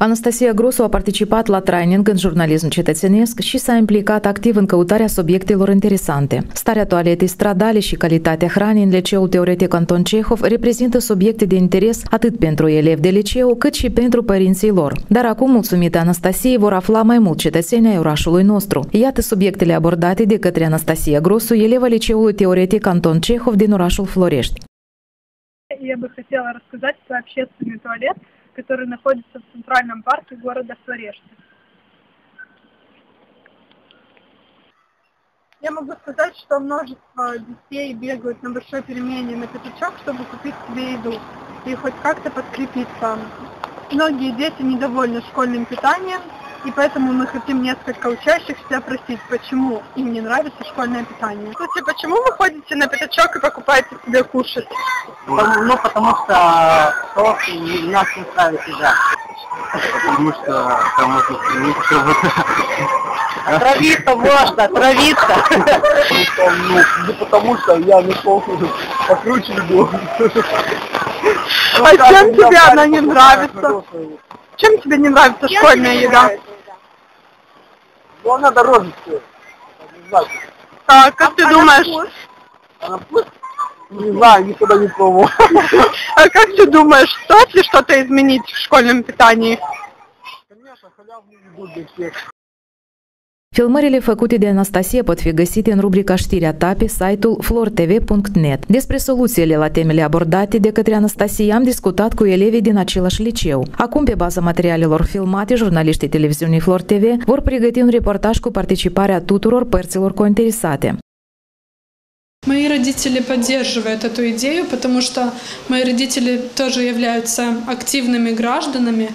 Anastasia Grosu a participat la training în jurnalism cetățenesc și s-a implicat activ în căutarea subiectelor interesante. Starea toaletei stradale și calitatea hranei în liceul teoretic Anton Cehov reprezintă subiecte de interes atât pentru elevi de liceu cât și pentru părinții lor. Dar acum, mulțumită Anastasiei, vor afla mai mult cetățenii ai orașului nostru. Iată subiectele abordate de către Anastasia Grosu, eleva liceului teoretic Anton Cehov din orașul Florești. Я бы хотела рассказать про общественный туалет, который находится в центральном парке города Florești. Я могу сказать, что множество детей бегают на большой перемене на пятачок, чтобы купить себе еду и хоть как-то подкрепиться. Многие дети недовольны школьным питанием, и поэтому мы хотим несколько учащихся опросить, почему им не нравится школьное питание. Слушайте, почему вы ходите на пятачок и покупаете себе кушать? Потому что сок и нас не ставит еда. Потому что там можно стремиться. Отравиться можно, отравиться. Потому что я на полку покруче иду. А чем тебе она не нравится? Чем тебе не нравится школьная еда? Ну она дороже стоит. Так, как ты думаешь? Она вкусная? Не знаю, никогда не пробовал. А как ты думаешь, стоит ли что-то изменить в школьном питании? Конечно, халявную еду для всех. Filmările făcute de Anastasia pot fi găsite în rubrica Știrea ta pe site-ul flortv.net. Despre soluțiile la temele abordate de către Anastasia am discutat cu elevii din același liceu. Acum, pe baza materialelor filmate, jurnaliștii televiziunii Flor TV vor pregăti un reportaj cu participarea tuturor părților cointeresate. Мои родители поддерживают эту идею, потому что мои родители тоже являются активными гражданами,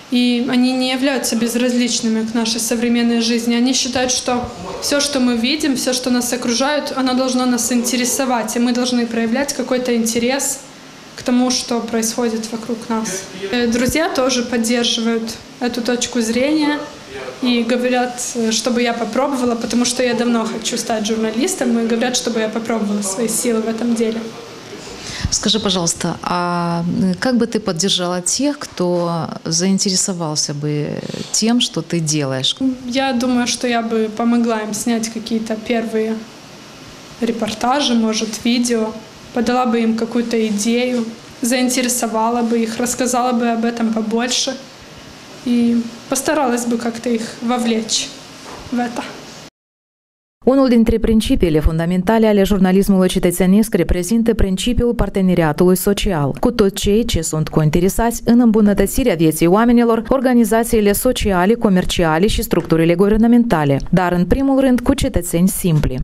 и они не являются безразличными к нашей современной жизни. Они считают, что все, что мы видим, все, что нас окружает, оно должно нас интересовать, и мы должны проявлять какой-то интерес к тому, что происходит вокруг нас. Друзья тоже поддерживают эту точку зрения и говорят, чтобы я попробовала, потому что я давно хочу стать журналистом, и говорят, чтобы я попробовала свои силы в этом деле. Скажи, пожалуйста, а как бы ты поддержала тех, кто заинтересовался бы тем, что ты делаешь? Я думаю, что я бы помогла им снять какие-то первые репортажи, может, видео, подала бы им какую-то идею, заинтересовала бы их, рассказала бы об этом побольше и постаралась бы как-то их вовлечь в это. Unul dintre principiile fundamentale ale jurnalismului cetățenesc reprezintă principiul parteneriatului social. Cu toți cei ce sunt cointeresați în îmbunătățirea vieții oamenilor, organizațiile sociale, comerciale și structurile guvernamentale, dar în primul rând cu cetățeni simpli.